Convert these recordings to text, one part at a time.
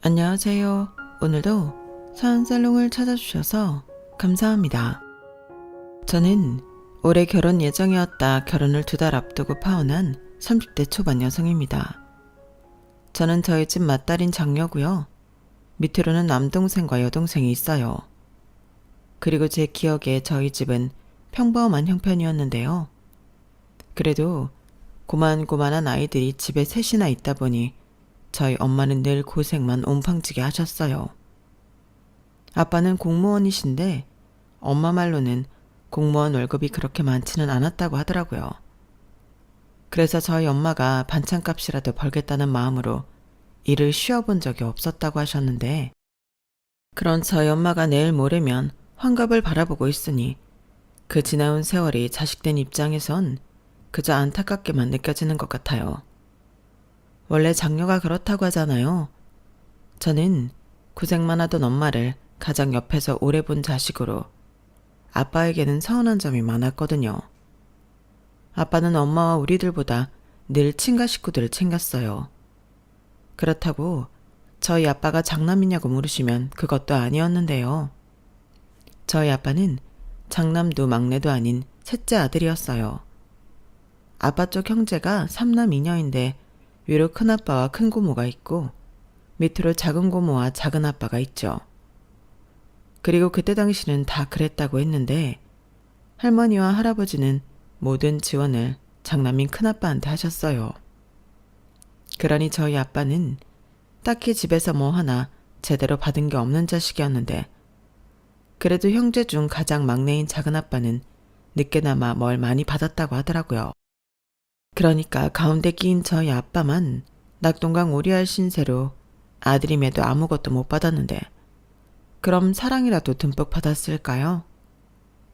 안녕하세요. 오늘도 사연살롱을 찾아주셔서 감사합니다. 저는 올해 결혼 예정이었다 결혼을 2달 앞두고 파혼한 30대 초반 여성입니다. 저는 저희 집 맏딸인 장녀고요. 밑으로는 남동생과 여동생이 있어요. 그리고 제 기억에 저희 집은 평범한 형편이었는데요. 그래도 고만고만한 아이들이 집에 셋이나 있다 보니 저희 엄마는 늘 고생만 온팡지게 하셨어요. 아빠는 공무원이신데 엄마 말로는 공무원 월급이 그렇게 많지는 않았다고 하더라고요. 그래서 저희 엄마가 반찬값이라도 벌겠다는 마음으로 일을 쉬어본 적이 없었다고 하셨는데, 그런 저희 엄마가 내일 모레면 환갑을 바라보고 있으니 그 지나온 세월이 자식된 입장에선 그저 안타깝게만 느껴지는 것 같아요. 원래 장녀가 그렇다고 하잖아요. 저는 고생만 하던 엄마를 가장 옆에서 오래 본 자식으로 아빠에게는 서운한 점이 많았거든요. 아빠는 엄마와 우리들보다 늘 친가 식구들을 챙겼어요. 그렇다고 저희 아빠가 장남이냐고 물으시면 그것도 아니었는데요. 저희 아빠는 장남도 막내도 아닌 셋째 아들이었어요. 아빠 쪽 형제가 3남 2녀인데 위로 큰아빠와 큰고모가 있고 밑으로 작은고모와 작은아빠가 있죠. 그리고 그때 당시는 다 그랬다고 했는데 할머니와 할아버지는 모든 지원을 장남인 큰아빠한테 하셨어요. 그러니 저희 아빠는 딱히 집에서 뭐 하나 제대로 받은 게 없는 자식이었는데, 그래도 형제 중 가장 막내인 작은아빠는 늦게나마 뭘 많이 받았다고 하더라고요. 그러니까 가운데 끼인 저희 아빠만 낙동강 오리알 신세로 아들임에도 아무것도 못 받았는데 그럼 사랑이라도 듬뿍 받았을까요?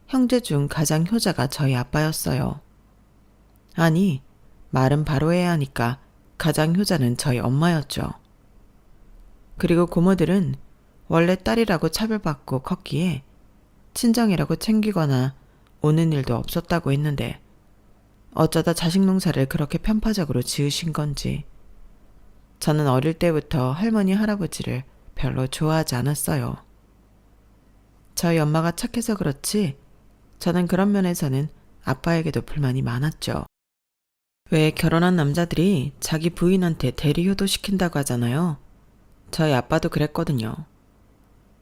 형제 중 가장 효자가 저희 아빠였어요. 아니, 말은 바로 해야 하니까 가장 효자는 저희 엄마였죠. 그리고 고모들은 원래 딸이라고 차별받고 컸기에 친정이라고 챙기거나 오는 일도 없었다고 했는데 어쩌다 자식 농사를 그렇게 편파적으로 지으신 건지 저는 어릴 때부터 할머니 할아버지를 별로 좋아하지 않았어요. 저희 엄마가 착해서 그렇지 저는 그런 면에서는 아빠에게도 불만이 많았죠. 왜 결혼한 남자들이 자기 부인한테 대리 효도시킨다고 하잖아요. 저희 아빠도 그랬거든요.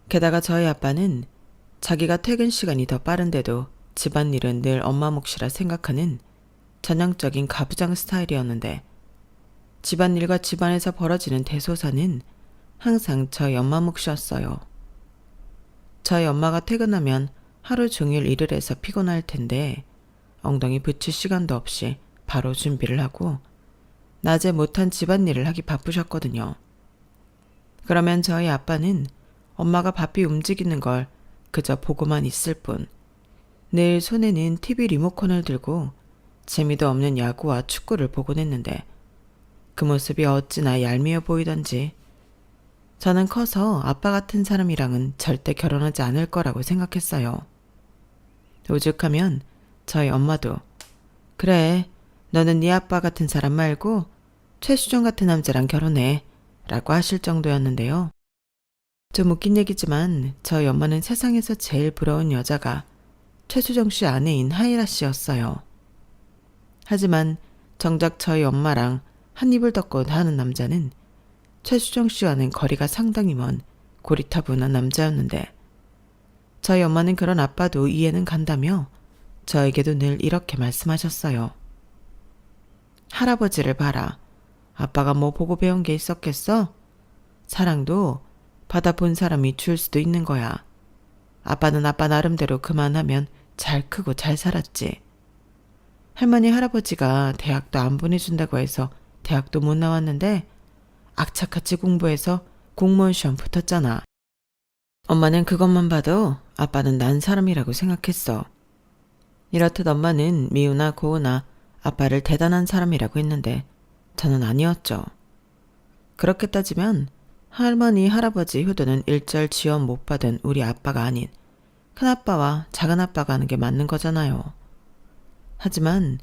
게다가 저희 아빠는 자기가 퇴근 시간이 더 빠른데도 집안일은 늘 엄마 몫이라 생각하는 전형적인 가부장 스타일이었는데, 집안일과 집안에서 벌어지는 대소사는 항상 저희 엄마 몫이었어요. 저희 엄마가 퇴근하면 하루 종일 일을 해서 피곤할 텐데 엉덩이 붙일 시간도 없이 바로 준비를 하고 낮에 못한 집안일을 하기 바쁘셨거든요. 그러면 저희 아빠는 엄마가 바삐 움직이는 걸 그저 보고만 있을 뿐 늘 손에는 TV 리모컨을 들고 재미도 없는 야구와 축구를 보곤 했는데 그 모습이 어찌나 얄미워 보이던지 저는 커서 아빠 같은 사람이랑은 절대 결혼하지 않을 거라고 생각했어요. 오죽하면 저희 엄마도 그래, 너는 네 아빠 같은 사람 말고 최수종 같은 남자랑 결혼해 라고 하실 정도였는데요. 좀 웃긴 얘기지만 저희 엄마는 세상에서 제일 부러운 여자가 최수정 씨 아내인 하이라 씨였어요. 하지만 정작 저희 엄마랑 한 입을 덮고 하는 남자는 최수정 씨와는 거리가 상당히 먼 고리타분한 남자였는데, 저희 엄마는 그런 아빠도 이해는 간다며 저에게도 늘 이렇게 말씀하셨어요. 할아버지를 봐라. 아빠가 뭐 보고 배운 게 있었겠어? 사랑도 받아본 사람이 줄 수도 있는 거야. 아빠는 아빠 나름대로 그만하면 잘 크고 잘 살았지. 할머니 할아버지가 대학도 안 보내준다고 해서 대학도 못 나왔는데 악착같이 공부해서 공무원 시험 붙었잖아. 엄마는 그것만 봐도 아빠는 난 사람이라고 생각했어. 이렇듯 엄마는 미우나 고우나 아빠를 대단한 사람이라고 했는데 저는 아니었죠. 그렇게 따지면 할머니 할아버지 효도는 일절 지원 못 받은 우리 아빠가 아닌 큰아빠와 작은아빠가 하는 게 맞는 거잖아요. 하지만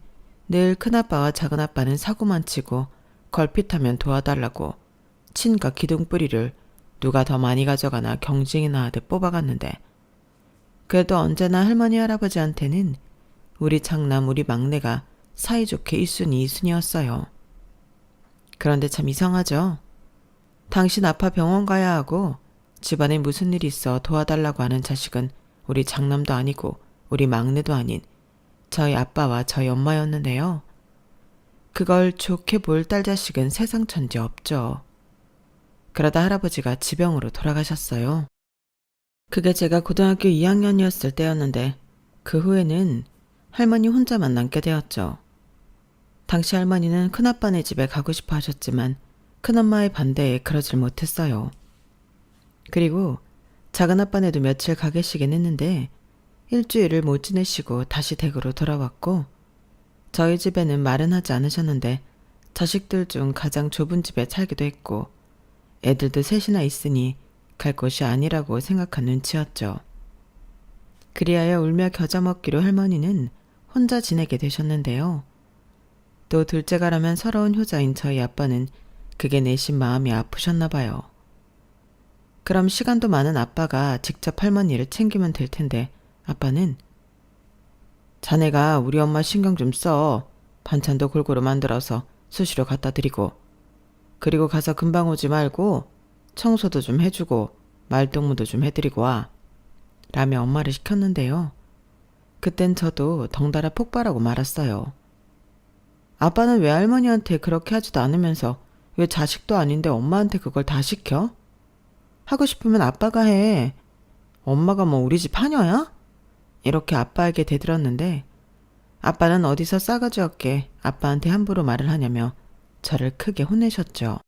늘 큰아빠와 작은아빠는 사고만 치고 걸핏하면 도와달라고 친가 기둥뿌리를 누가 더 많이 가져가나 경쟁이나 하듯 뽑아갔는데 그래도 언제나 할머니 할아버지한테는 우리 장남 우리 막내가 사이좋게 1순위 2순위였어요. 그런데 참 이상하죠. 당신 아파 병원 가야 하고 집안에 무슨 일이 있어 도와달라고 하는 자식은 우리 장남도 아니고 우리 막내도 아닌 저희 아빠와 저희 엄마였는데요. 그걸 좋게 볼 딸 자식은 세상 천지 없죠. 그러다 할아버지가 지병으로 돌아가셨어요. 그게 제가 고등학교 2학년이었을 때였는데 그 후에는 할머니 혼자만 남게 되었죠. 당시 할머니는 큰아빠네 집에 가고 싶어 하셨지만 큰엄마의 반대에 그러질 못했어요. 그리고 작은아빠네도 며칠 가 계시긴 했는데 일주일을 못 지내시고 다시 댁으로 돌아왔고 저희 집에는 말은 하지 않으셨는데 자식들 중 가장 좁은 집에 살기도 했고 애들도 셋이나 있으니 갈 곳이 아니라고 생각한 눈치였죠. 그리하여 울며 겨자 먹기로 할머니는 혼자 지내게 되셨는데요. 또 둘째가라면 서러운 효자인 저희 아빠는 그게 내심 마음이 아프셨나 봐요. 그럼 시간도 많은 아빠가 직접 할머니를 챙기면 될 텐데 아빠는 자네가 우리 엄마 신경 좀 써. 반찬도 골고루 만들어서 수시로 갖다 드리고 그리고 가서 금방 오지 말고 청소도 좀 해주고 말동무도 좀 해드리고 와. 라며 엄마를 시켰는데요. 그땐 저도 덩달아 폭발하고 말았어요. 아빠는 왜 할머니한테 그렇게 하지도 않으면서 왜 자식도 아닌데 엄마한테 그걸 다 시켜? 하고 싶으면 아빠가 해. 엄마가 뭐 우리 집 하녀야? 이렇게 아빠에게 대들었는데 아빠는 어디서 싸가지 없게 아빠한테 함부로 말을 하냐며 저를 크게 혼내셨죠.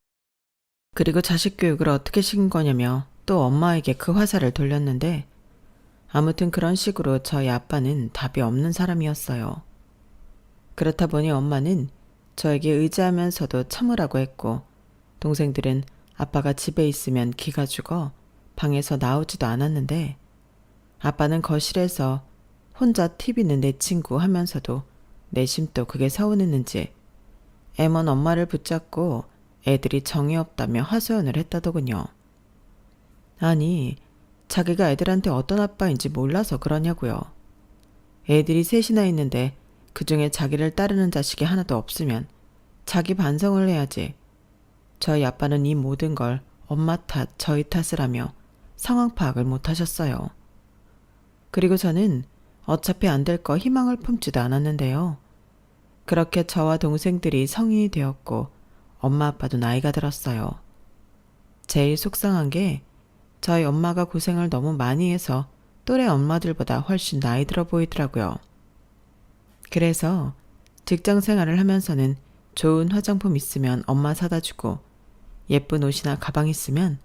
그리고 자식 교육을 어떻게 시킨 거냐며 또 엄마에게 그 화살을 돌렸는데 아무튼 그런 식으로 저희 아빠는 답이 없는 사람이었어요. 그렇다 보니 엄마는 저에게 의지하면서도 참으라고 했고 동생들은 아빠가 집에 있으면 기가 죽어 방에서 나오지도 않았는데 아빠는 거실에서 혼자 TV는 내 친구 하면서도 내심 또 그게 서운했는지 애먼 엄마를 붙잡고 애들이 정이 없다며 하소연을 했다더군요. 아니, 자기가 애들한테 어떤 아빠인지 몰라서 그러냐고요. 애들이 셋이나 있는데 그중에 자기를 따르는 자식이 하나도 없으면 자기 반성을 해야지. 저희 아빠는 이 모든 걸 엄마 탓, 저희 탓을 하며 상황 파악을 못 하셨어요. 그리고 저는 어차피 안 될 거 희망을 품지도 않았는데요. 그렇게 저와 동생들이 성인이 되었고 엄마 아빠도 나이가 들었어요. 제일 속상한 게 저희 엄마가 고생을 너무 많이 해서 또래 엄마들보다 훨씬 나이 들어 보이더라고요. 그래서 직장 생활을 하면서는 좋은 화장품 있으면 엄마 사다 주고 예쁜 옷이나 가방 있으면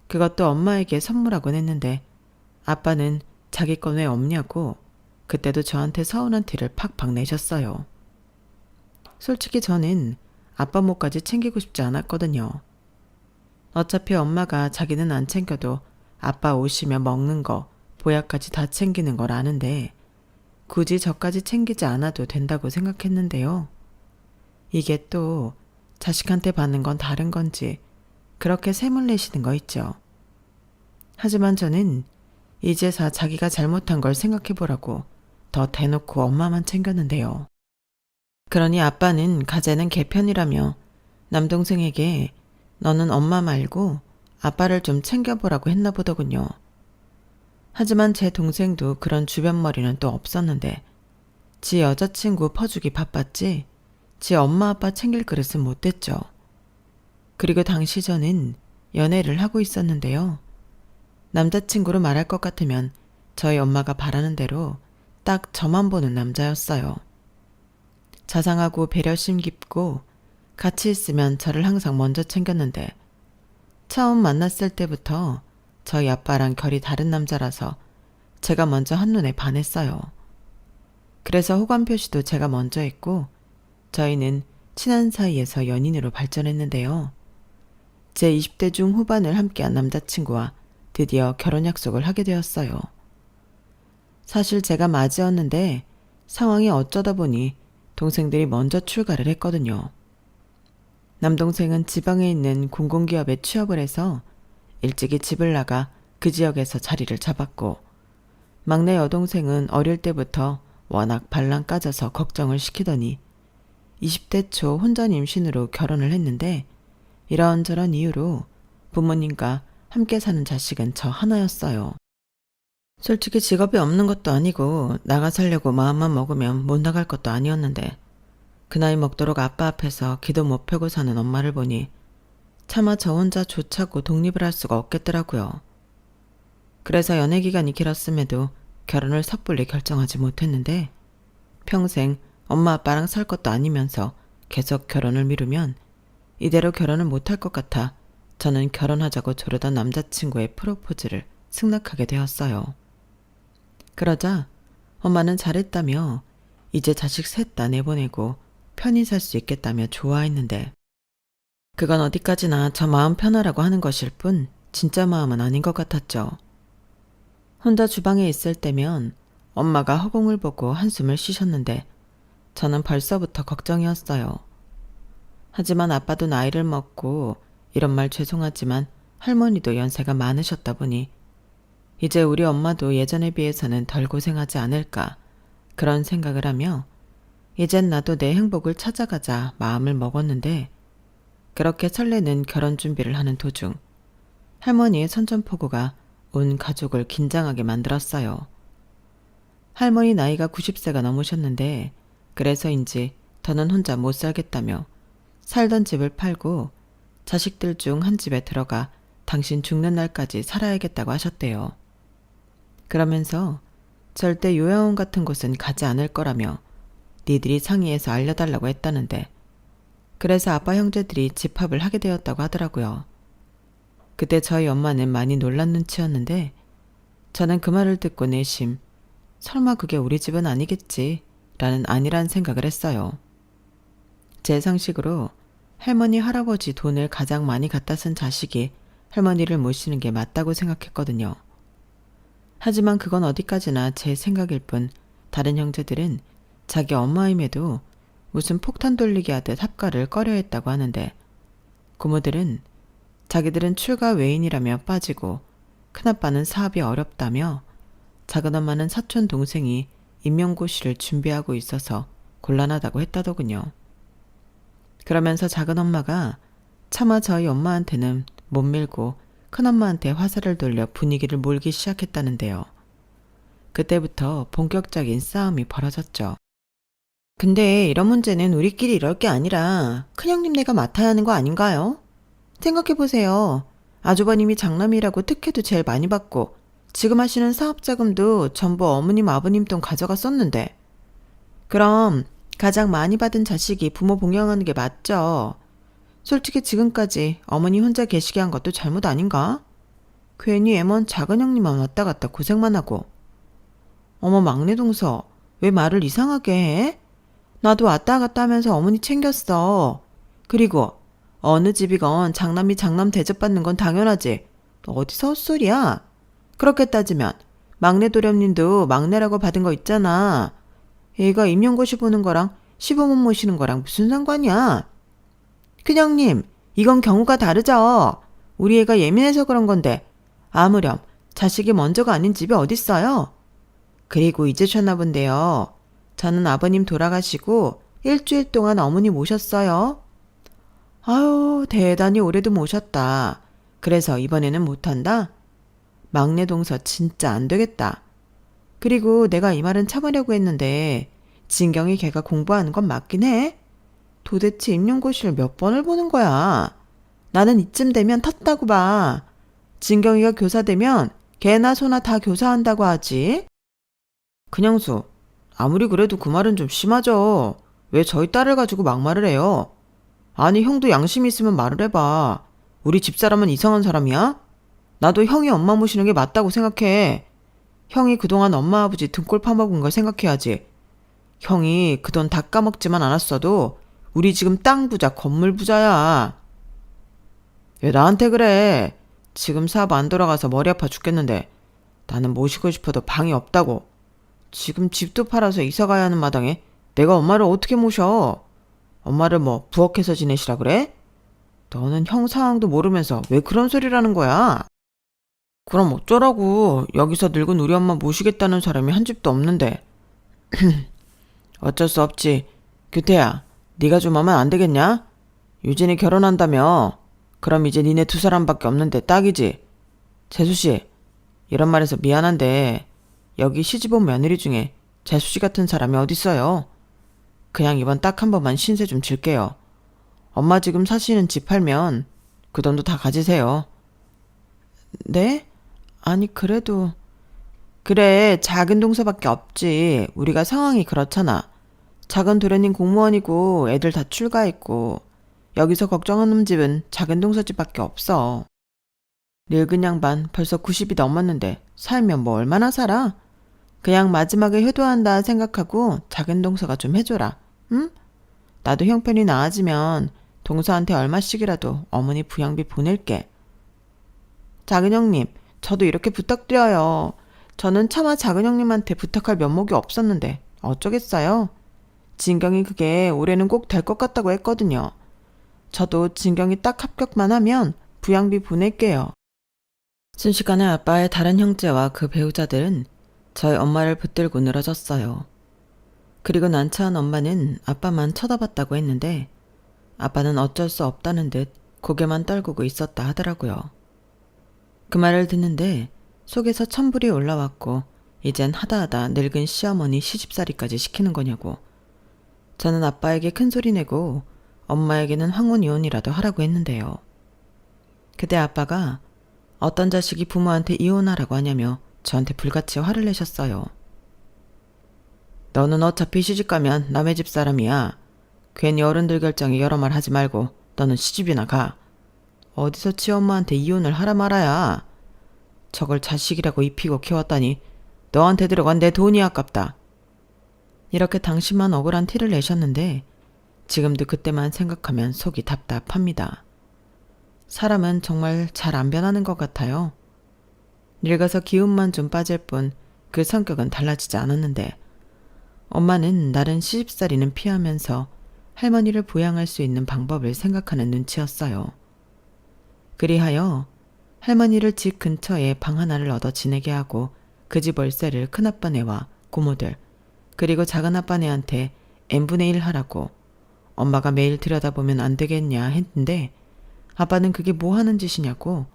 그것도 엄마에게 선물하곤 했는데 아빠는 자기 건 왜 없냐고 그때도 저한테 서운한 티를 팍팍 내셨어요. 솔직히 저는 아빠 몫까지 챙기고 싶지 않았거든요. 어차피 엄마가 자기는 안 챙겨도 아빠 옷이며 먹는 거, 보약까지 다 챙기는 걸 아는데 굳이 저까지 챙기지 않아도 된다고 생각했는데요. 이게 또 자식한테 받는 건 다른 건지 그렇게 샘을 내시는 거 있죠. 하지만 저는 이제서 자기가 잘못한 걸 생각해보라고 더 대놓고 엄마만 챙겼는데요. 그러니 아빠는 가재는 개편이라며 남동생에게 너는 엄마 말고 아빠를 좀 챙겨보라고 했나 보더군요. 하지만 제 동생도 그런 주변머리는 또 없었는데 지 여자친구 퍼주기 바빴지 지 엄마 아빠 챙길 그릇은 못 됐죠. 그리고 당시 저는 연애를 하고 있었는데요. 남자친구로 말할 것 같으면 저희 엄마가 바라는 대로 딱 저만 보는 남자였어요. 자상하고 배려심 깊고 같이 있으면 저를 항상 먼저 챙겼는데 처음 만났을 때부터 저희 아빠랑 결이 다른 남자라서 제가 먼저 한눈에 반했어요. 그래서 호감 표시도 제가 먼저 했고 저희는 친한 사이에서 연인으로 발전했는데요. 제 20대 중 후반을 함께한 남자친구와 드디어 결혼 약속을 하게 되었어요. 사실 제가 맞이었는데 상황이 어쩌다 보니 동생들이 먼저 출가를 했거든요. 남동생은 지방에 있는 공공기업에 취업을 해서 일찍이 집을 나가 그 지역에서 자리를 잡았고, 막내 여동생은 어릴 때부터 워낙 발랑 까져서 걱정을 시키더니 20대 초 혼전 임신으로 결혼을 했는데, 이런저런 이유로 부모님과 함께 사는 자식은 저 하나였어요. 솔직히 직업이 없는 것도 아니고 나가 살려고 마음만 먹으면 못 나갈 것도 아니었는데, 그 나이 먹도록 아빠 앞에서 기도 못 펴고 사는 엄마를 보니 차마 저 혼자 조차고 독립을 할 수가 없겠더라고요. 그래서 연애 기간이 길었음에도 결혼을 섣불리 결정하지 못했는데, 평생 엄마 아빠랑 살 것도 아니면서 계속 결혼을 미루면 이대로 결혼을 못할 것 같아 저는 결혼하자고 조르던 남자친구의 프로포즈를 승낙하게 되었어요. 그러자 엄마는 잘했다며 이제 자식 셋 다 내보내고 편히 살 수 있겠다며 좋아했는데, 그건 어디까지나 저 마음 편하라고 하는 것일 뿐 진짜 마음은 아닌 것 같았죠. 혼자 주방에 있을 때면 엄마가 허공을 보고 한숨을 쉬셨는데 저는 벌써부터 걱정이었어요. 하지만 아빠도 나이를 먹고, 이런 말 죄송하지만 할머니도 연세가 많으셨다 보니 이제 우리 엄마도 예전에 비해서는 덜 고생하지 않을까, 그런 생각을 하며 이젠 나도 내 행복을 찾아가자 마음을 먹었는데, 그렇게 설레는 결혼 준비를 하는 도중 할머니의 선전포고가 온 가족을 긴장하게 만들었어요. 할머니 나이가 90세가 넘으셨는데, 그래서인지 더는 혼자 못 살겠다며 살던 집을 팔고 자식들 중 한 집에 들어가 당신 죽는 날까지 살아야겠다고 하셨대요. 그러면서 절대 요양원 같은 곳은 가지 않을 거라며 니들이 상의해서 알려달라고 했다는데, 그래서 아빠 형제들이 집합을 하게 되었다고 하더라고요. 그때 저희 엄마는 많이 놀란 눈치였는데, 저는 그 말을 듣고 내심 설마 그게 우리 집은 아니겠지 라는 안일한 생각을 했어요. 제 상식으로 할머니 할아버지 돈을 가장 많이 갖다 쓴 자식이 할머니를 모시는 게 맞다고 생각했거든요. 하지만 그건 어디까지나 제 생각일 뿐 다른 형제들은 자기 엄마임에도 무슨 폭탄 돌리기 하듯 합가를 꺼려했다고 하는데, 고모들은 자기들은 출가 외인이라며 빠지고 큰아빠는 사업이 어렵다며 작은엄마는 사촌 동생이 임용고시를 준비하고 있어서 곤란하다고 했다더군요. 그러면서 작은엄마가 차마 저희 엄마한테는 못 밀고 큰엄마한테 화살을 돌려 분위기를 몰기 시작했다는데요. 그때부터 본격적인 싸움이 벌어졌죠. 근데 이런 문제는 우리끼리 이럴 게 아니라 큰형님네가 맡아야 하는 거 아닌가요? 생각해보세요. 아주버님이 장남이라고 특혜도 제일 많이 받고 지금 하시는 사업자금도 전부 어머님 아버님 돈 가져가 썼는데, 그럼 가장 많이 받은 자식이 부모 봉양하는 게 맞죠. 솔직히 지금까지 어머니 혼자 계시게 한 것도 잘못 아닌가? 괜히 애먼 작은 형님만 왔다 갔다 고생만 하고. 어머 막내 동서, 왜 말을 이상하게 해? 나도 왔다 갔다 하면서 어머니 챙겼어. 그리고 어느 집이건 장남이 장남 대접받는 건 당연하지. 너 어디서 헛소리야? 그렇게 따지면 막내 도련님도 막내라고 받은 거 있잖아. 얘가 임용고시 보는 거랑 시부모 모시는 거랑 무슨 상관이야? 큰형님, 이건 경우가 다르죠. 우리 애가 예민해서 그런 건데 아무렴 자식이 먼저가 아닌 집이 어딨어요? 그리고 잊으셨나 본데요. 저는 아버님 돌아가시고 일주일 동안 어머니 모셨어요. 아유, 대단히 오래도 모셨다. 그래서 이번에는 못한다? 막내 동서 진짜 안 되겠다. 그리고 내가 이 말은 참으려고 했는데 진경이 걔가 공부하는 건 맞긴 해. 도대체 임용고시를 몇 번을 보는 거야. 나는 이쯤 되면 텄다고 봐. 진경이가 교사 되면 걔나 소나 다 교사한다고 하지. 그냥수, 아무리 그래도 그 말은 좀 심하죠. 왜 저희 딸을 가지고 막말을 해요? 아니 형도 양심 있으면 말을 해봐. 우리 집사람은 이상한 사람이야? 나도 형이 엄마 모시는 게 맞다고 생각해. 형이 그동안 엄마 아버지 등골 파먹은 걸 생각해야지. 형이 그 돈 다 까먹지만 않았어도 우리 지금 땅 부자 건물 부자야. 왜 나한테 그래? 지금 사업 안 돌아가서 머리 아파 죽겠는데 나는 모시고 싶어도 방이 없다고. 지금 집도 팔아서 이사 가야 하는 마당에 내가 엄마를 어떻게 모셔? 엄마를 뭐 부엌에서 지내시라 그래? 너는 형 상황도 모르면서 왜 그런 소리라는 거야? 그럼 어쩌라고. 여기서 늙은 우리 엄마 모시겠다는 사람이 한 집도 없는데. 어쩔 수 없지. 규태야, 네가 좀 하면 안 되겠냐? 유진이 결혼한다며. 그럼 이제 니네 두 사람밖에 없는데 딱이지. 재수씨, 이런 말해서 미안한데 여기 시집온 며느리 중에 재수씨 같은 사람이 어딨어요. 그냥 이번 딱 한 번만 신세 좀 질게요. 엄마 지금 사시는 집 팔면 그 돈도 다 가지세요. 네? 아니 그래도... 그래, 작은 동서밖에 없지. 우리가 상황이 그렇잖아. 작은 도련님 공무원이고 애들 다 출가했고 여기서 걱정하는 집은 작은 동서집밖에 없어. 늙은 양반 벌써 90이 넘었는데 살면 뭐 얼마나 살아? 그냥 마지막에 효도한다 생각하고 작은 동서가 좀 해줘라. 응? 나도 형편이 나아지면 동서한테 얼마씩이라도 어머니 부양비 보낼게. 작은 형님, 저도 이렇게 부탁드려요. 저는 차마 작은 형님한테 부탁할 면목이 없었는데 어쩌겠어요? 진경이 그게 올해는 꼭 될 것 같다고 했거든요. 저도 진경이 딱 합격만 하면 부양비 보낼게요. 순식간에 아빠의 다른 형제와 그 배우자들은 저희 엄마를 붙들고 늘어졌어요. 그리고 난처한 엄마는 아빠만 쳐다봤다고 했는데 아빠는 어쩔 수 없다는 듯 고개만 떨구고 있었다 하더라고요. 그 말을 듣는데 속에서 천불이 올라왔고 이젠 하다하다 늙은 시어머니 시집살이까지 시키는 거냐고. 저는 아빠에게 큰소리 내고 엄마에게는 황혼이혼이라도 하라고 했는데요. 그때 아빠가 어떤 자식이 부모한테 이혼하라고 하냐며 저한테 불같이 화를 내셨어요. 너는 어차피 시집가면 남의 집 사람이야. 괜히 어른들 결정에 여러 말 하지 말고 너는 시집이나 가. 어디서 치엄마한테 이혼을 하라 말아야. 저걸 자식이라고 입히고 키웠다니 너한테 들어간 내 돈이 아깝다. 이렇게 당신만 억울한 티를 내셨는데 지금도 그때만 생각하면 속이 답답합니다. 사람은 정말 잘 안 변하는 것 같아요. 늙어서 기운만 좀 빠질 뿐 그 성격은 달라지지 않았는데 엄마는 나른 시집살이는 피하면서 할머니를 부양할 수 있는 방법을 생각하는 눈치였어요. 그리하여 할머니를 집 근처에 방 하나를 얻어 지내게 하고 그 집 월세를 큰아빠네와 고모들 그리고 작은아빠네한테 n분의 1 하라고 엄마가 매일 들여다보면 안 되겠냐 했는데 아빠는 그게 뭐 하는 짓이냐고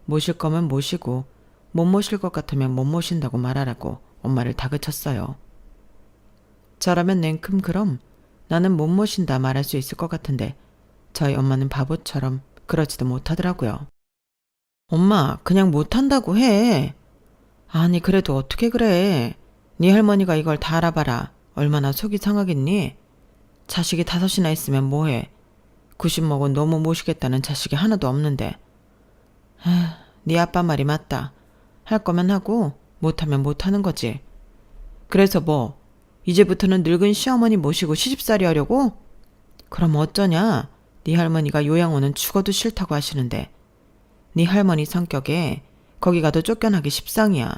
모실 거면 모시고 못 모실 것 같으면 못 모신다고 말하라고 엄마를 다그쳤어요. 저라면 냉큼 그럼 나는 못 모신다 말할 수 있을 것 같은데 저희 엄마는 바보처럼 그러지도 못하더라고요. 엄마 그냥 못한다고 해. 아니 그래도 어떻게 그래. 네 할머니가 이걸 다 알아봐라. 얼마나 속이 상하겠니? 자식이 5이나 있으면 뭐해. 90 먹은 너무 모시겠다는 자식이 하나도 없는데. 네 아빠 말이 맞다. 할 거면 하고 못하면 못하는 거지. 그래서 뭐 이제부터는 늙은 시어머니 모시고 시집살이 하려고? 그럼 어쩌냐. 네 할머니가 요양원은 죽어도 싫다고 하시는데 네 할머니 성격에 거기 가도 쫓겨나기 십상이야.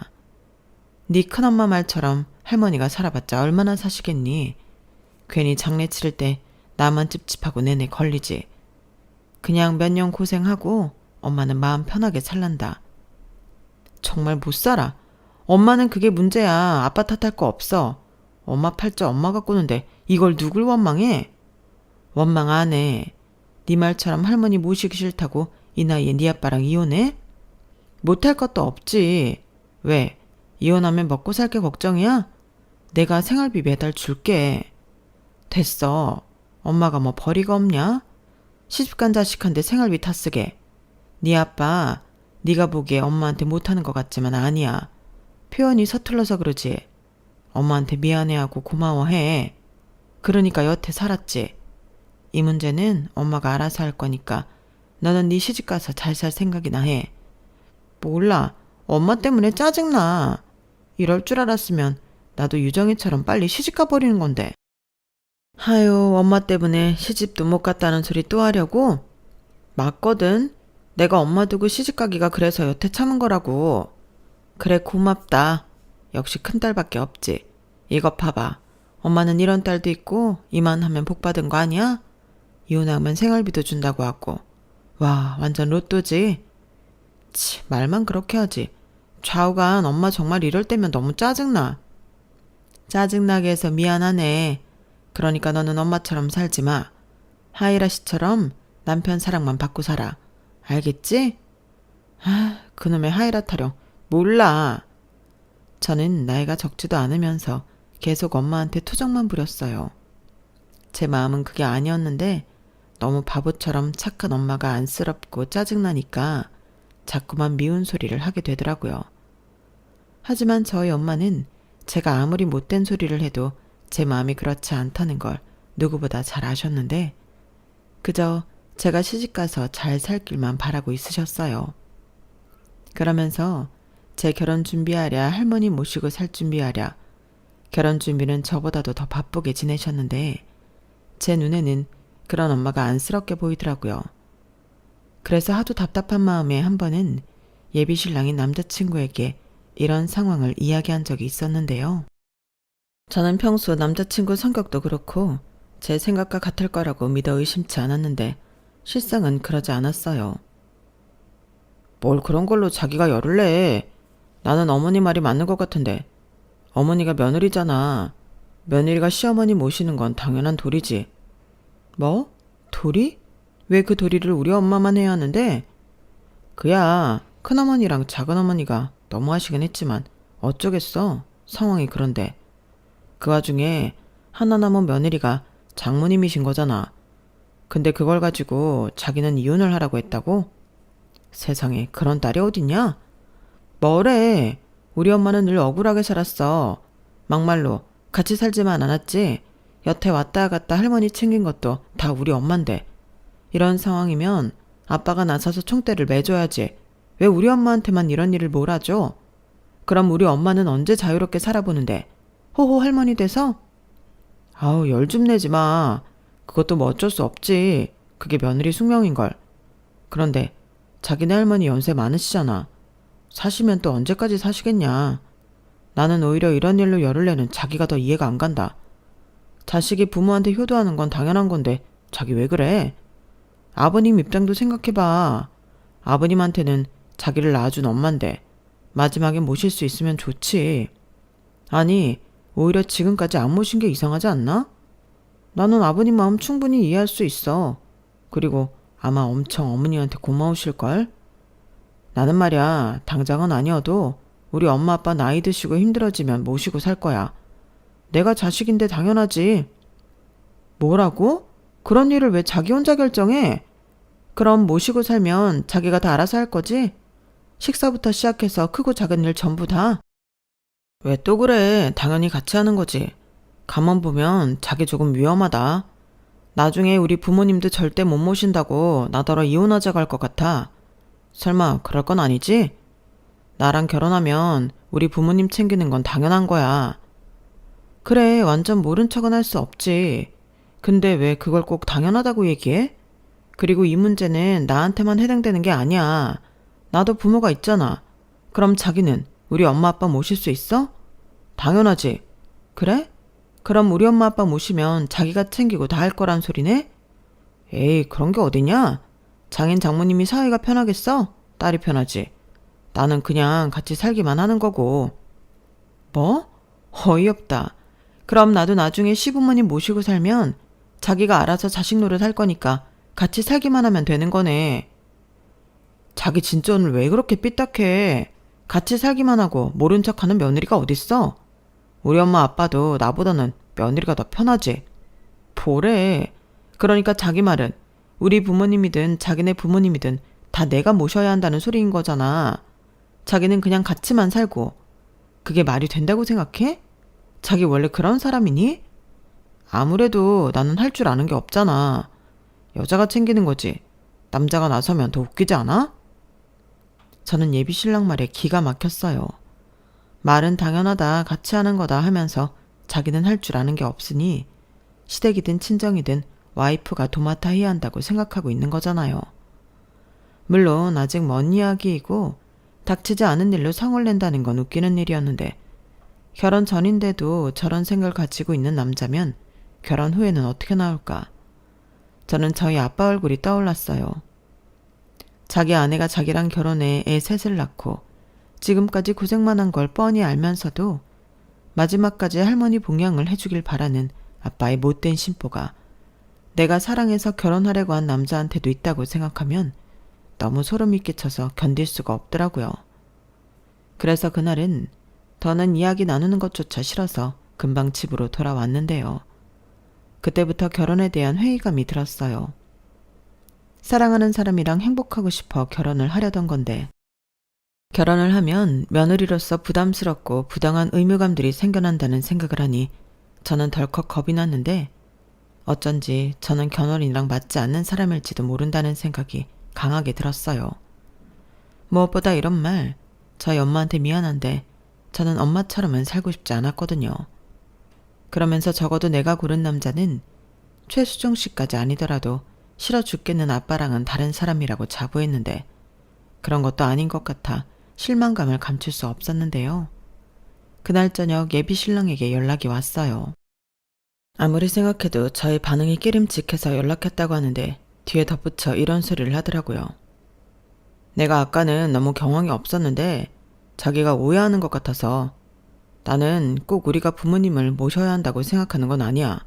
네 큰엄마 말처럼 할머니가 살아봤자 얼마나 사시겠니. 괜히 장례 치를 때 나만 찝찝하고 내내 걸리지. 그냥 몇 년 고생하고 엄마는 마음 편하게 살란다. 정말 못 살아. 엄마는 그게 문제야. 아빠 탓할 거 없어. 엄마 팔자 엄마가 꾸는데 이걸 누굴 원망해? 원망 안 해. 네 말처럼 할머니 모시기 싫다고 이 나이에 네 아빠랑 이혼해? 못할 것도 없지. 왜? 이혼하면 먹고 살 게 걱정이야? 내가 생활비 매달 줄게. 됐어. 엄마가 뭐 벌이가 없냐? 시집간 자식한테 생활비 다 쓰게. 네 아빠 네가 보기에 엄마한테 못하는 것 같지만 아니야. 표현이 서툴러서 그러지. 엄마한테 미안해하고 고마워해. 그러니까 여태 살았지. 이 문제는 엄마가 알아서 할 거니까 너는 네 시집가서 잘 살 생각이나 해. 몰라. 엄마 때문에 짜증나. 이럴 줄 알았으면 나도 유정이처럼 빨리 시집가 버리는 건데. 하유, 엄마 때문에 시집도 못 갔다는 소리 또 하려고? 맞거든. 내가 엄마 두고 시집가기가 그래서 여태 참은 거라고. 그래 고맙다. 역시 큰딸밖에 없지. 이것 봐봐. 엄마는 이런 딸도 있고 이만하면 복 받은 거 아니야? 이혼하면 생활비도 준다고 하고. 와, 완전 로또지? 치, 말만 그렇게 하지. 좌우간 엄마 정말 이럴 때면 너무 짜증나. 짜증나게 해서 미안하네. 그러니까 너는 엄마처럼 살지 마. 하이라 씨처럼 남편 사랑만 받고 살아. 알겠지? 아, 그놈의 하이라 타령. 몰라. 저는 나이가 적지도 않으면서 계속 엄마한테 투정만 부렸어요. 제 마음은 그게 아니었는데 너무 바보처럼 착한 엄마가 안쓰럽고 짜증나니까 자꾸만 미운 소리를 하게 되더라고요. 하지만 저희 엄마는 제가 아무리 못된 소리를 해도 제 마음이 그렇지 않다는 걸 누구보다 잘 아셨는데 그저 제가 시집가서 잘 살 길만 바라고 있으셨어요. 그러면서 제 결혼 준비하랴 할머니 모시고 살 준비하랴 결혼 준비는 저보다도 더 바쁘게 지내셨는데 제 눈에는 그런 엄마가 안쓰럽게 보이더라고요. 그래서 하도 답답한 마음에 한 번은 예비 신랑인 남자친구에게 이런 상황을 이야기한 적이 있었는데요. 저는 평소 남자친구 성격도 그렇고 제 생각과 같을 거라고 믿어 의심치 않았는데 실상은 그러지 않았어요. 뭘 그런 걸로 자기가 열을 내. 나는 어머니 말이 맞는 것 같은데. 어머니가 며느리잖아. 며느리가 시어머니 모시는 건 당연한 도리지. 뭐? 도리? 왜 그 도리를 우리 엄마만 해야 하는데? 그야 큰어머니랑 작은어머니가 너무 하시긴 했지만 어쩌겠어. 상황이 그런데. 그 와중에 하나 남은 며느리가 장모님이신 거잖아. 근데 그걸 가지고 자기는 이혼을 하라고 했다고? 세상에 그런 딸이 어딨냐? 뭐래. 우리 엄마는 늘 억울하게 살았어. 막말로 같이 살지만 않았지. 여태 왔다 갔다 할머니 챙긴 것도 다 우리 엄만데. 이런 상황이면 아빠가 나서서 총대를 매줘야지. 왜 우리 엄마한테만 이런 일을 몰아줘? 그럼 우리 엄마는 언제 자유롭게 살아보는데? 호호 할머니 돼서? 아우 열 좀 내지 마. 그것도 뭐 어쩔 수 없지. 그게 며느리 숙명인걸. 그런데 자기네 할머니 연세 많으시잖아. 사시면 또 언제까지 사시겠냐. 나는 오히려 이런 일로 열을 내는 자기가 더 이해가 안 간다. 자식이 부모한테 효도하는 건 당연한 건데 자기 왜 그래? 아버님 입장도 생각해봐. 아버님한테는 자기를 낳아준 엄만데 마지막에 모실 수 있으면 좋지. 아니 오히려 지금까지 안 모신 게 이상하지 않나? 나는 아버님 마음 충분히 이해할 수 있어. 그리고 아마 엄청 어머니한테 고마우실걸? 나는 말야 당장은 아니어도 우리 엄마 아빠 나이 드시고 힘들어지면 모시고 살 거야. 내가 자식인데 당연하지. 뭐라고? 그런 일을 왜 자기 혼자 결정해? 그럼 모시고 살면 자기가 다 알아서 할 거지? 식사부터 시작해서 크고 작은 일 전부 다? 왜 또 그래? 당연히 같이 하는 거지. 가만 보면 자기 조금 위험하다. 나중에 우리 부모님도 절대 못 모신다고 나더러 이혼하자고 할 것 같아. 설마 그럴 건 아니지? 나랑 결혼하면 우리 부모님 챙기는 건 당연한 거야. 그래, 완전 모른 척은 할 수 없지. 근데 왜 그걸 꼭 당연하다고 얘기해? 그리고 이 문제는 나한테만 해당되는 게 아니야. 나도 부모가 있잖아. 그럼 자기는 우리 엄마 아빠 모실 수 있어? 당연하지. 그래? 그럼 우리 엄마 아빠 모시면 자기가 챙기고 다 할 거란 소리네? 에이, 그런 게 어디냐? 장인 장모님이 사이가 편하겠어? 딸이 편하지. 나는 그냥 같이 살기만 하는 거고. 뭐? 어이없다. 그럼 나도 나중에 시부모님 모시고 살면 자기가 알아서 자식 노릇 할 거니까 같이 살기만 하면 되는 거네. 자기 진짜 오늘 왜 그렇게 삐딱해? 같이 살기만 하고 모른 척하는 며느리가 어딨어? 우리 엄마 아빠도 나보다는 며느리가 더 편하지. 뭐래. 그러니까 자기 말은 우리 부모님이든 자기네 부모님이든 다 내가 모셔야 한다는 소리인 거잖아. 자기는 그냥 같이만 살고. 그게 말이 된다고 생각해? 자기 원래 그런 사람이니? 아무래도 나는 할 줄 아는 게 없잖아. 여자가 챙기는 거지. 남자가 나서면 더 웃기지 않아? 저는 예비 신랑 말에 기가 막혔어요. 말은 당연하다, 같이 하는 거다 하면서 자기는 할 줄 아는 게 없으니 시댁이든 친정이든 와이프가 도맡아 해야 한다고 생각하고 있는 거잖아요. 물론 아직 먼 이야기이고 닥치지 않은 일로 성을 낸다는 건 웃기는 일이었는데 결혼 전인데도 저런 생각을 가지고 있는 남자면 결혼 후에는 어떻게 나올까? 저는 저희 아빠 얼굴이 떠올랐어요. 자기 아내가 자기랑 결혼해 애 셋을 낳고 지금까지 고생만 한 걸 뻔히 알면서도 마지막까지 할머니 봉양을 해주길 바라는 아빠의 못된 심보가 내가 사랑해서 결혼하려고 한 남자한테도 있다고 생각하면 너무 소름이 끼쳐서 견딜 수가 없더라고요. 그래서 그날은 더는 이야기 나누는 것조차 싫어서 금방 집으로 돌아왔는데요. 그때부터 결혼에 대한 회의감이 들었어요. 사랑하는 사람이랑 행복하고 싶어 결혼을 하려던 건데 결혼을 하면 며느리로서 부담스럽고 부당한 의무감들이 생겨난다는 생각을 하니 저는 덜컥 겁이 났는데 어쩐지 저는 결혼이랑 맞지 않는 사람일지도 모른다는 생각이 강하게 들었어요. 무엇보다 이런 말, 저희 엄마한테 미안한데 저는 엄마처럼은 살고 싶지 않았거든요. 그러면서 적어도 내가 고른 남자는 최수종 씨까지 아니더라도 싫어 죽겠는 아빠랑은 다른 사람이라고 자부했는데 그런 것도 아닌 것 같아 실망감을 감출 수 없었는데요. 그날 저녁 예비 신랑에게 연락이 왔어요. 아무리 생각해도 저의 반응이 깨림칙해서 연락했다고 하는데 뒤에 덧붙여 이런 소리를 하더라고요. 내가 아까는 너무 경황이 없었는데 자기가 오해하는 것 같아서 나는 꼭 우리가 부모님을 모셔야 한다고 생각하는 건 아니야.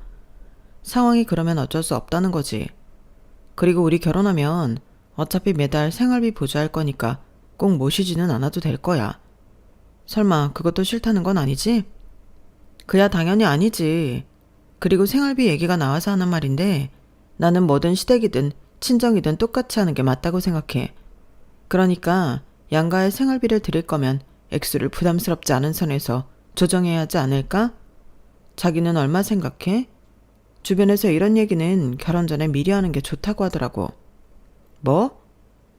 상황이 그러면 어쩔 수 없다는 거지. 그리고 우리 결혼하면 어차피 매달 생활비 보조할 거니까 꼭 모시지는 않아도 될 거야. 설마 그것도 싫다는 건 아니지? 그야 당연히 아니지. 그리고 생활비 얘기가 나와서 하는 말인데 나는 뭐든 시댁이든 친정이든 똑같이 하는 게 맞다고 생각해. 그러니까 양가의 생활비를 드릴 거면 액수를 부담스럽지 않은 선에서 조정해야 하지 않을까? 자기는 얼마 생각해? 주변에서 이런 얘기는 결혼 전에 미리 하는 게 좋다고 하더라고. 뭐?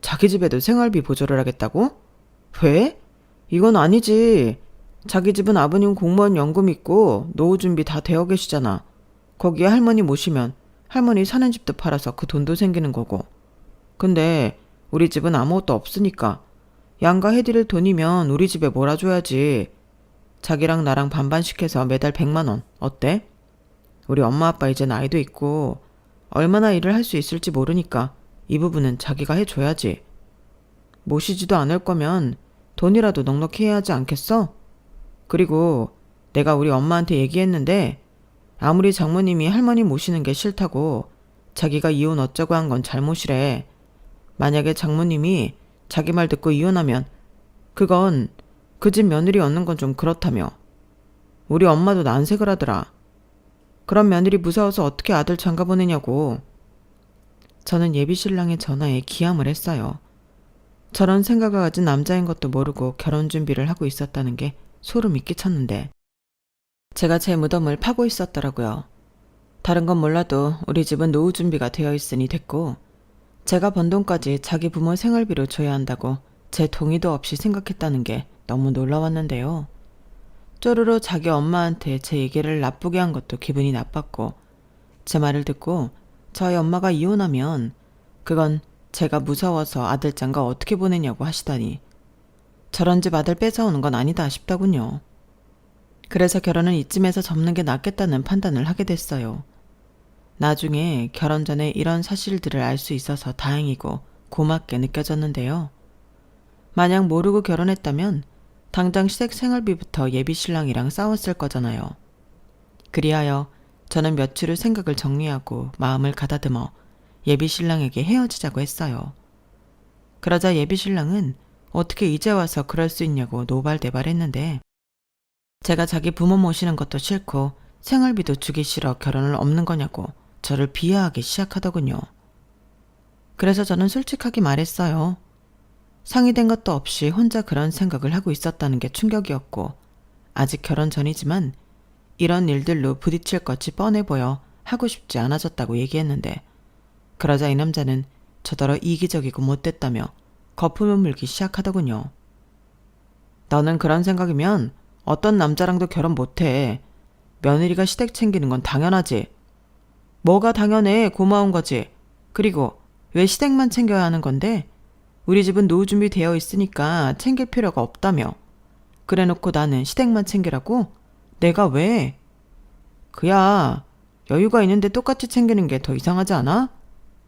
자기 집에도 생활비 보조를 하겠다고? 왜? 이건 아니지. 자기 집은 아버님 공무원 연금 있고 노후 준비 다 되어 계시잖아. 거기에 할머니 모시면 할머니 사는 집도 팔아서 그 돈도 생기는 거고. 근데 우리 집은 아무것도 없으니까 양가 해드릴 돈이면 우리 집에 몰아줘야지. 자기랑 나랑 반반씩 해서 매달 100만 원 어때? 우리 엄마 아빠 이제 나이도 있고 얼마나 일을 할 수 있을지 모르니까 이 부분은 자기가 해줘야지. 모시지도 않을 거면 돈이라도 넉넉히 해야 하지 않겠어? 그리고 내가 우리 엄마한테 얘기했는데 아무리 장모님이 할머니 모시는 게 싫다고 자기가 이혼 어쩌고 한 건 잘못이래. 만약에 장모님이 자기 말 듣고 이혼하면 그건 그 집 며느리 얻는 건 좀 그렇다며. 우리 엄마도 난색을 하더라. 그런 며느리 무서워서 어떻게 아들 장가 보내냐고. 저는 예비신랑의 전화에 기함을 했어요. 저런 생각을 가진 남자인 것도 모르고 결혼 준비를 하고 있었다는 게 소름이 끼쳤는데 제가 제 무덤을 파고 있었더라고요. 다른 건 몰라도 우리 집은 노후 준비가 되어 있으니 됐고 제가 번 돈까지 자기 부모 생활비로 줘야 한다고 제 동의도 없이 생각했다는 게 너무 놀라웠는데요. 쪼르르 자기 엄마한테 제 얘기를 나쁘게 한 것도 기분이 나빴고 제 말을 듣고 저희 엄마가 이혼하면 그건 제가 무서워서 아들 장가 어떻게 보내냐고 하시다니 저런 집 아들 뺏어오는 건 아니다 싶더군요. 그래서 결혼은 이쯤에서 접는 게 낫겠다는 판단을 하게 됐어요. 나중에 결혼 전에 이런 사실들을 알 수 있어서 다행이고 고맙게 느껴졌는데요. 만약 모르고 결혼했다면 당장 시댁 생활비부터 예비신랑이랑 싸웠을 거잖아요. 그리하여 저는 며칠 후 생각을 정리하고 마음을 가다듬어 예비신랑에게 헤어지자고 했어요. 그러자 예비신랑은 어떻게 이제 와서 그럴 수 있냐고 노발대발했는데 제가 자기 부모 모시는 것도 싫고 생활비도 주기 싫어 결혼을 없는 거냐고 저를 비하하기 시작하더군요. 그래서 저는 솔직하게 말했어요. 상의된 것도 없이 혼자 그런 생각을 하고 있었다는 게 충격이었고 아직 결혼 전이지만 이런 일들로 부딪힐 것이 뻔해 보여 하고 싶지 않아졌다고 얘기했는데 그러자 이 남자는 저더러 이기적이고 못됐다며 거품을 물기 시작하더군요. 너는 그런 생각이면 어떤 남자랑도 결혼 못해. 며느리가 시댁 챙기는 건 당연하지. 뭐가 당연해. 고마운 거지. 그리고 왜 시댁만 챙겨야 하는 건데? 우리 집은 노후 준비 되어 있으니까 챙길 필요가 없다며. 그래놓고 나는 시댁만 챙기라고? 내가 왜? 그야 여유가 있는데 똑같이 챙기는 게 더 이상하지 않아?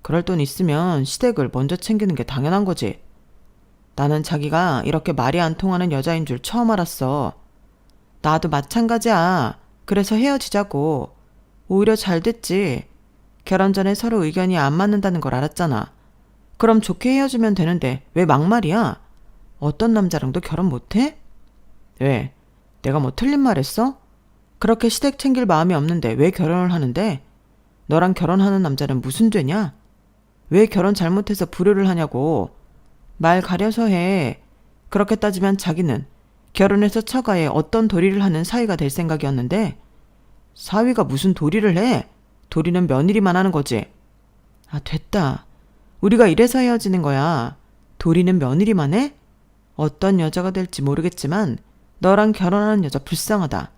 그럴 돈 있으면 시댁을 먼저 챙기는 게 당연한 거지. 나는 자기가 이렇게 말이 안 통하는 여자인 줄 처음 알았어. 나도 마찬가지야. 그래서 헤어지자고. 오히려 잘 됐지. 결혼 전에 서로 의견이 안 맞는다는 걸 알았잖아. 그럼 좋게 헤어지면 되는데 왜 막말이야? 어떤 남자랑도 결혼 못해? 왜? 내가 뭐 틀린 말 했어? 그렇게 시댁 챙길 마음이 없는데 왜 결혼을 하는데? 너랑 결혼하는 남자는 무슨 죄냐? 왜 결혼 잘못해서 불효를 하냐고. 말 가려서 해. 그렇게 따지면 자기는 결혼해서 처가에 어떤 도리를 하는 사위가 될 생각이었는데 사위가 무슨 도리를 해? 도리는 며느리만 하는 거지. 아, 됐다. 우리가 이래서 헤어지는 거야. 도리는 며느리만 해? 어떤 여자가 될지 모르겠지만 너랑 결혼하는 여자 불쌍하다.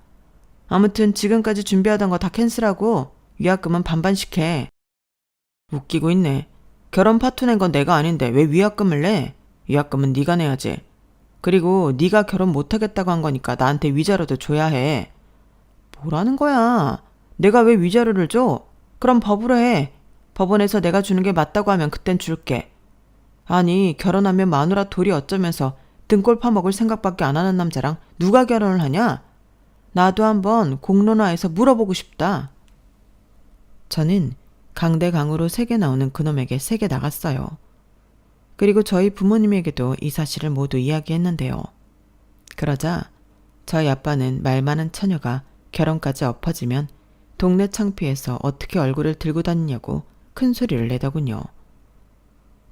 아무튼 지금까지 준비하던 거 다 캔슬하고 위약금은 반반씩 해. 웃기고 있네. 결혼 파토 낸 건 내가 아닌데 왜 위약금을 내? 위약금은 네가 내야지. 그리고 네가 결혼 못하겠다고 한 거니까 나한테 위자료도 줘야 해. 뭐라는 거야? 내가 왜 위자료를 줘? 그럼 법으로 해. 법원에서 내가 주는 게 맞다고 하면 그땐 줄게. 아니, 결혼하면 마누라 돌이 어쩌면서 등골 파먹을 생각밖에 안 하는 남자랑 누가 결혼을 하냐? 나도 한번 공론화해서 물어보고 싶다. 저는 강대강으로 세게 나오는 그놈에게 세게 나갔어요. 그리고 저희 부모님에게도 이 사실을 모두 이야기했는데요. 그러자 저희 아빠는 말 많은 처녀가 결혼까지 엎어지면 동네 창피해서 어떻게 얼굴을 들고 다니냐고 큰 소리를 내더군요.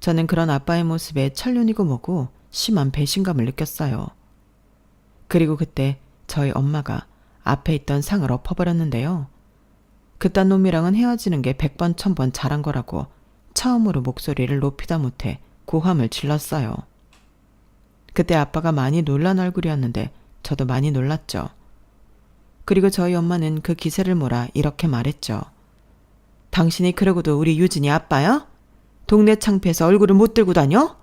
저는 그런 아빠의 모습에 천륜이고 뭐고 심한 배신감을 느꼈어요. 그리고 그때 저희 엄마가 앞에 있던 상을 엎어버렸는데요. 그딴 놈이랑은 헤어지는 게 100번 1000번 잘한 거라고 처음으로 목소리를 높이다 못해 고함을 질렀어요. 그때 아빠가 많이 놀란 얼굴이었는데 저도 많이 놀랐죠. 그리고 저희 엄마는 그 기세를 몰아 이렇게 말했죠. 당신이 그러고도 우리 유진이 아빠야? 동네 창피해서 얼굴을 못 들고 다녀?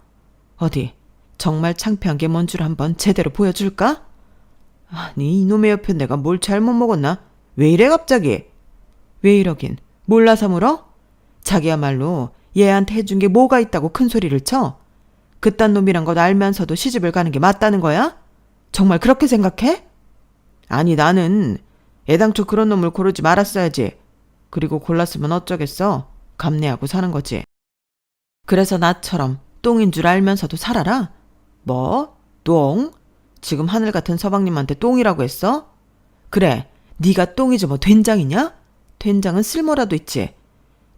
어디 정말 창피한 게 뭔 줄 한번 제대로 보여줄까? 아니, 이놈의 옆에 내가 뭘 잘못 먹었나? 왜 이래 갑자기? 왜 이러긴 몰라서 물어? 자기야말로 얘한테 해준 게 뭐가 있다고 큰 소리를 쳐? 그딴 놈이란 것 알면서도 시집을 가는 게 맞다는 거야? 정말 그렇게 생각해? 아니, 나는 애당초 그런 놈을 고르지 말았어야지. 그리고 골랐으면 어쩌겠어? 감내하고 사는 거지. 그래서 나처럼 똥인 줄 알면서도 살아라? 뭐? 똥? 지금 하늘 같은 서방님한테 똥이라고 했어? 그래, 네가 똥이지 뭐 된장이냐? 된장은 쓸모라도 있지.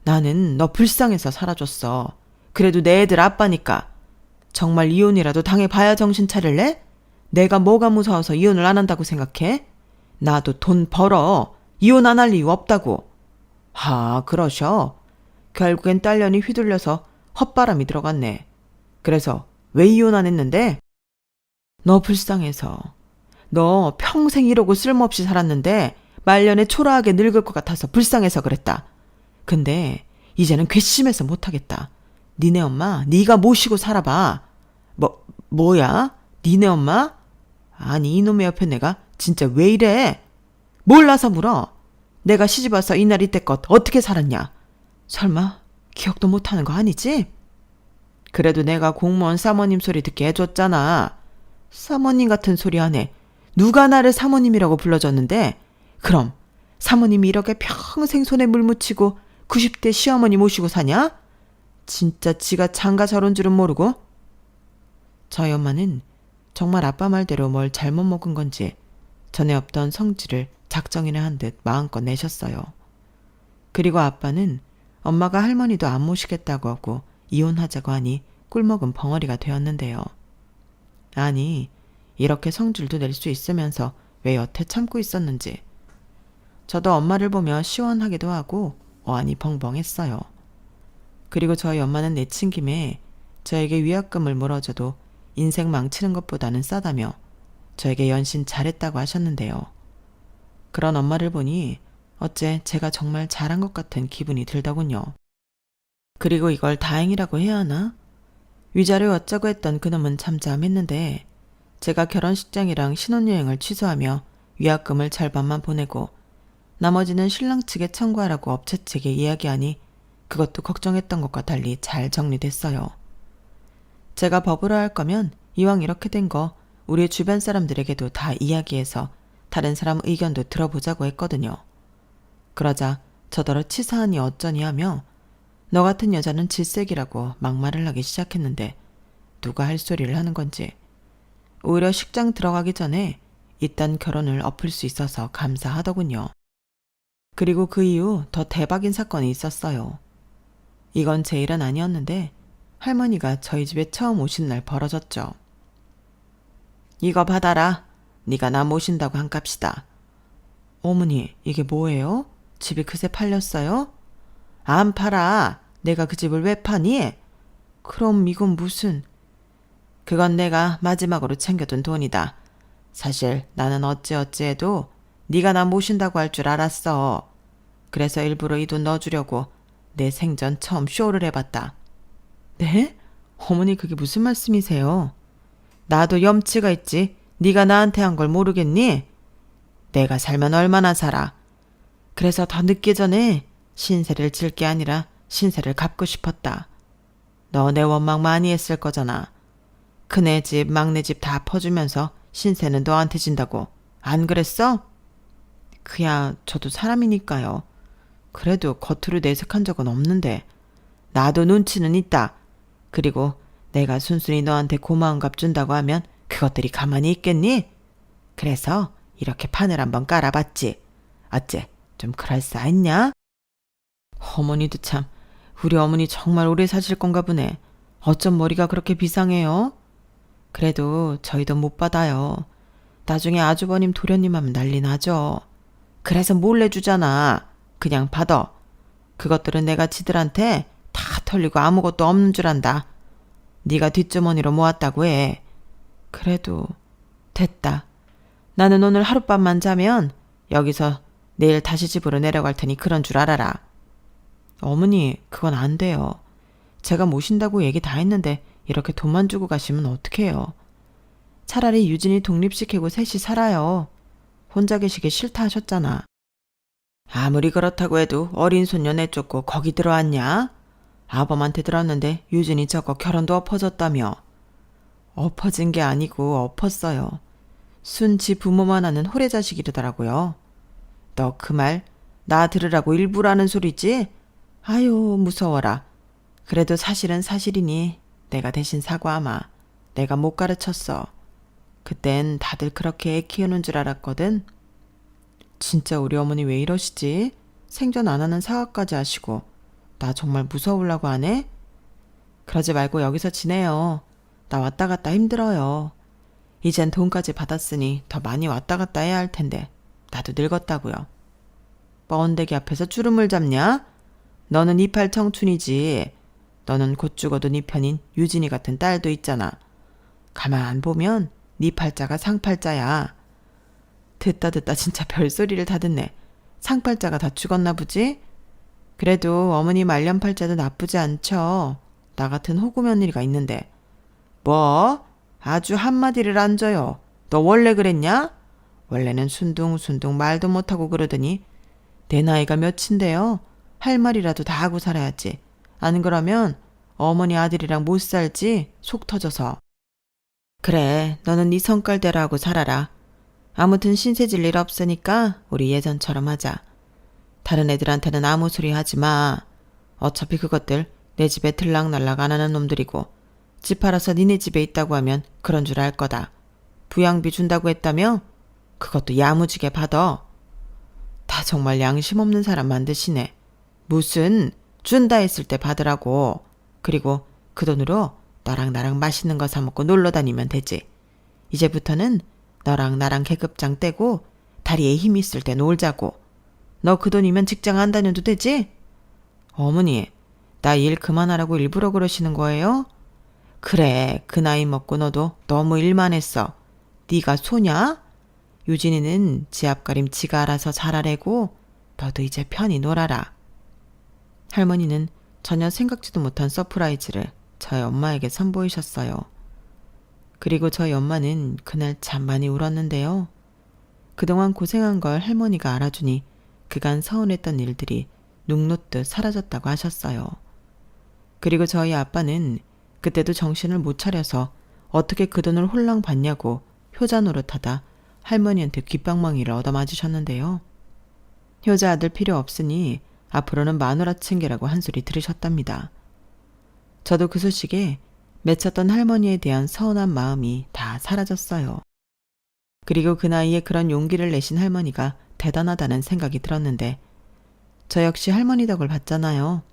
나는 너 불쌍해서 살아줬어. 그래도 내 애들 아빠니까. 정말 이혼이라도 당해봐야 정신 차릴래? 내가 뭐가 무서워서 이혼을 안 한다고 생각해? 나도 돈 벌어. 이혼 안 할 이유 없다고. 하, 그러셔. 결국엔 딸년이 휘둘려서 헛바람이 들어갔네. 그래서 왜 이혼 안 했는데? 너 불쌍해서. 너 평생 이러고 쓸모없이 살았는데 말년에 초라하게 늙을 것 같아서 불쌍해서 그랬다. 근데 이제는 괘씸해서 못하겠다. 니네 엄마 네가 모시고 살아봐. 뭐야? 니네 엄마? 아니, 이놈의 옆에 내가 진짜 왜 이래? 몰라서 물어. 내가 시집와서 이날 이때껏 어떻게 살았냐? 설마 기억도 못하는 거 아니지? 그래도 내가 공무원 사모님 소리 듣게 해줬잖아. 사모님 같은 소리 하네. 누가 나를 사모님이라고 불러줬는데? 그럼 사모님이 이렇게 평생 손에 물 묻히고 90대 시어머니 모시고 사냐? 진짜 지가 장가 저런 줄은 모르고? 저희 엄마는 정말 아빠 말대로 뭘 잘못 먹은 건지 전에 없던 성질을 작정이나 한 듯 마음껏 내셨어요. 그리고 아빠는 엄마가 할머니도 안 모시겠다고 하고 이혼하자고 하니 꿀먹은 벙어리가 되었는데요. 아니, 이렇게 성질도 낼 수 있으면서 왜 여태 참고 있었는지. 저도 엄마를 보며 시원하기도 하고 어안이 벙벙했어요. 그리고 저희 엄마는 내친 김에 저에게 위약금을 물어줘도 인생 망치는 것보다는 싸다며 저에게 연신 잘했다고 하셨는데요. 그런 엄마를 보니 어째 제가 정말 잘한 것 같은 기분이 들더군요. 그리고 이걸 다행이라고 해야 하나? 위자료 어쩌고 했던 그놈은 잠잠했는데 제가 결혼식장이랑 신혼여행을 취소하며 위약금을 절반만 보내고 나머지는 신랑 측에 청구하라고 업체 측에 이야기하니 그것도 걱정했던 것과 달리 잘 정리됐어요. 제가 법으로 할 거면 이왕 이렇게 된 거 우리 주변 사람들에게도 다 이야기해서 다른 사람 의견도 들어보자고 했거든요. 그러자 저더러 치사하니 어쩌니 하며 너 같은 여자는 질색이라고 막말을 하기 시작했는데 누가 할 소리를 하는 건지. 오히려 식장 들어가기 전에 이딴 결혼을 엎을 수 있어서 감사하더군요. 그리고 그 이후 더 대박인 사건이 있었어요. 이건 제 일은 아니었는데 할머니가 저희 집에 처음 오신 날 벌어졌죠. 이거 받아라. 네가 나 모신다고 한 값이다. 어머니, 이게 뭐예요? 집이 그새 팔렸어요? 안 팔아. 내가 그 집을 왜 파니? 그럼 이건 무슨... 그건 내가 마지막으로 챙겨둔 돈이다. 사실 나는 어찌어찌해도 네가 나 모신다고 할 줄 알았어. 그래서 일부러 이 돈 넣어주려고 내 생전 처음 쇼를 해봤다. 네? 어머니 그게 무슨 말씀이세요? 나도 염치가 있지. 네가 나한테 한 걸 모르겠니? 내가 살면 얼마나 살아. 그래서 더 늦기 전에 신세를 질 게 아니라 신세를 갚고 싶었다. 너 내 원망 많이 했을 거잖아. 큰애 집, 막내 집 다 퍼주면서 신세는 너한테 진다고. 안 그랬어? 그야 저도 사람이니까요. 그래도 겉으로 내색한 적은 없는데. 나도 눈치는 있다. 그리고 내가 순순히 너한테 고마운 값 준다고 하면 그것들이 가만히 있겠니? 그래서 이렇게 판을 한번 깔아봤지. 어째 좀 그럴싸했냐? 어머니도 참, 우리 어머니 정말 오래 사실 건가 보네. 어쩜 머리가 그렇게 비상해요? 그래도 저희도 못 받아요. 나중에 아주버님 도련님 하면 난리 나죠. 그래서 몰래 주잖아. 그냥 받아. 그것들은 내가 지들한테 다 털리고 아무것도 없는 줄 안다. 네가 뒷주머니로 모았다고 해. 그래도 됐다. 나는 오늘 하룻밤만 자면 여기서 내일 다시 집으로 내려갈 테니 그런 줄 알아라. 어머니, 그건 안 돼요. 제가 모신다고 얘기 다 했는데 이렇게 돈만 주고 가시면 어떡해요. 차라리 유진이 독립시키고 셋이 살아요. 혼자 계시기 싫다 하셨잖아. 아무리 그렇다고 해도 어린 손녀 내쫓고 거기 들어왔냐? 아범한테 들었는데 유진이 저거 결혼도 엎어졌다며. 엎어진 게 아니고 엎었어요. 순 지 부모만 하는 호래자식이더라고요. 너 그 말 나 들으라고 일부러 하는 소리지? 아유 무서워라. 그래도 사실은 사실이니 내가 대신 사과하마. 내가 못 가르쳤어. 그땐 다들 그렇게 애 키우는 줄 알았거든. 진짜 우리 어머니 왜 이러시지? 생전 안 하는 사과까지 하시고 나 정말 무서우려고 하네? 그러지 말고 여기서 지내요. 나 왔다 갔다 힘들어요. 이젠 돈까지 받았으니 더 많이 왔다 갔다 해야 할 텐데 나도 늙었다고요. 뻔데기 앞에서 주름을 잡냐? 너는 이팔 청춘이지. 너는 곧 죽어도 네 편인 유진이 같은 딸도 있잖아. 가만 보면 네 팔자가 상팔자야. 듣다 진짜 별소리를 다 듣네. 상팔자가 다 죽었나 보지? 그래도 어머니 말년팔자도 나쁘지 않죠. 나 같은 호구 며느리가 있는데. 뭐? 아주 한마디를 안 줘요. 너 원래 그랬냐? 원래는 순둥순둥 말도 못하고 그러더니 내 나이가 몇인데요. 할 말이라도 다 하고 살아야지. 안 그러면 어머니 아들이랑 못 살지. 속 터져서. 그래, 너는 네 성깔대로 하고 살아라. 아무튼 신세질 일 없으니까 우리 예전처럼 하자. 다른 애들한테는 아무 소리 하지 마. 어차피 그것들 내 집에 들락날락 안 하는 놈들이고 집 팔아서 니네 집에 있다고 하면 그런 줄 알 거다. 부양비 준다고 했다며? 그것도 야무지게 받아. 다 정말 양심 없는 사람 만드시네. 무슨 준다 했을 때 받으라고. 그리고 그 돈으로 너랑 나랑 맛있는 거 사 먹고 놀러 다니면 되지. 이제부터는 너랑 나랑 계급장 떼고 다리에 힘 있을 때 놀자고. 너 그 돈이면 직장 안 다녀도 되지? 어머니, 나 일 그만하라고 일부러 그러시는 거예요? 그래, 그 나이 먹고 너도 너무 일만 했어. 네가 소냐? 유진이는 지 앞가림 지가 알아서 잘하래고 너도 이제 편히 놀아라. 할머니는 전혀 생각지도 못한 서프라이즈를 저희 엄마에게 선보이셨어요. 그리고 저희 엄마는 그날 참 많이 울었는데요. 그동안 고생한 걸 할머니가 알아주니 그간 서운했던 일들이 눈 놓듯 사라졌다고 하셨어요. 그리고 저희 아빠는 그때도 정신을 못 차려서 어떻게 그 돈을 홀랑 받냐고 효자 노릇하다 할머니한테 귓방망이를 얻어맞으셨는데요. 효자 아들 필요 없으니 앞으로는 마누라 챙기라고 한 소리 들으셨답니다. 저도 그 소식에 맺혔던 할머니에 대한 서운한 마음이 다 사라졌어요. 그리고 그 나이에 그런 용기를 내신 할머니가 대단하다는 생각이 들었는데 저 역시 할머니 덕을 봤잖아요.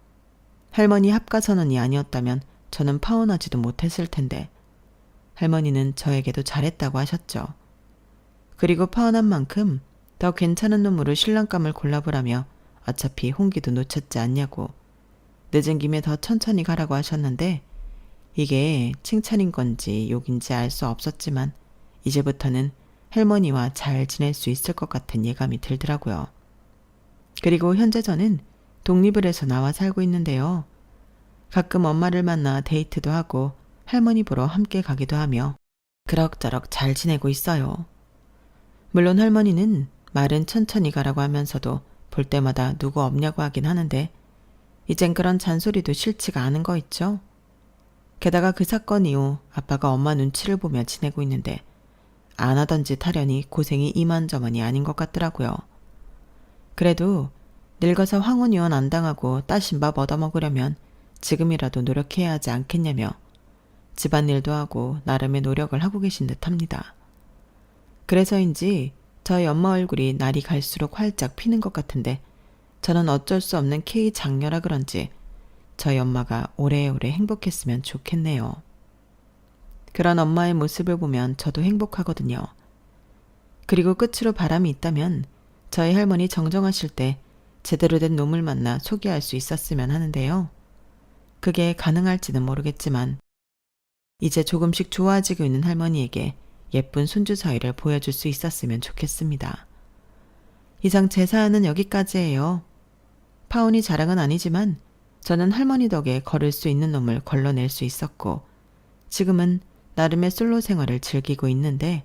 할머니 합가선언이 아니었다면 저는 파혼하지도 못했을 텐데 할머니는 저에게도 잘했다고 하셨죠. 그리고 파혼한 만큼 더 괜찮은 놈으로 신랑감을 골라보라며 어차피 홍기도 놓쳤지 않냐고 늦은 김에 더 천천히 가라고 하셨는데 이게 칭찬인 건지 욕인지 알 수 없었지만 이제부터는 할머니와 잘 지낼 수 있을 것 같은 예감이 들더라고요. 그리고 현재 저는 독립을 해서 나와 살고 있는데요. 가끔 엄마를 만나 데이트도 하고 할머니 보러 함께 가기도 하며 그럭저럭 잘 지내고 있어요. 물론 할머니는 말은 천천히 가라고 하면서도 볼 때마다 누구 없냐고 하긴 하는데 이젠 그런 잔소리도 싫지가 않은 거 있죠. 게다가 그 사건 이후 아빠가 엄마 눈치를 보며 지내고 있는데 안 하던 짓 하려니 고생이 이만저만이 아닌 것 같더라고요. 그래도 늙어서 황혼 이혼 안 당하고 따신 밥 얻어먹으려면 지금이라도 노력해야 하지 않겠냐며 집안일도 하고 나름의 노력을 하고 계신 듯합니다. 그래서인지 저희 엄마 얼굴이 날이 갈수록 활짝 피는 것 같은데 저는 어쩔 수 없는 K 장녀라 그런지 저희 엄마가 오래오래 행복했으면 좋겠네요. 그런 엄마의 모습을 보면 저도 행복하거든요. 그리고 끝으로 바람이 있다면 저희 할머니 정정하실 때 제대로 된 놈을 만나 소개할 수 있었으면 하는데요. 그게 가능할지는 모르겠지만 이제 조금씩 좋아지고 있는 할머니에게 예쁜 손주 사이를 보여줄 수 있었으면 좋겠습니다. 이상 제 사연은 여기까지예요. 파혼이 자랑은 아니지만 저는 할머니 덕에 걸을 수 있는 놈을 걸러낼 수 있었고 지금은 나름의 솔로 생활을 즐기고 있는데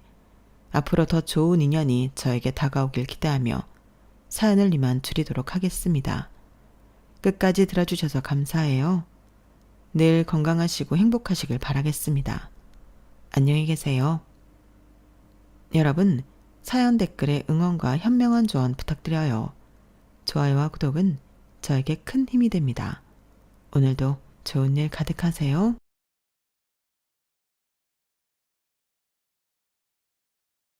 앞으로 더 좋은 인연이 저에게 다가오길 기대하며 사연을 이만 줄이도록 하겠습니다. 끝까지 들어주셔서 감사해요. 늘 건강하시고 행복하시길 바라겠습니다. 안녕히 계세요. 여러분, 사연 댓글에 응원과 현명한 조언 부탁드려요. 좋아요와 구독은 저에게 큰 힘이 됩니다. 오늘도 좋은 일 가득하세요.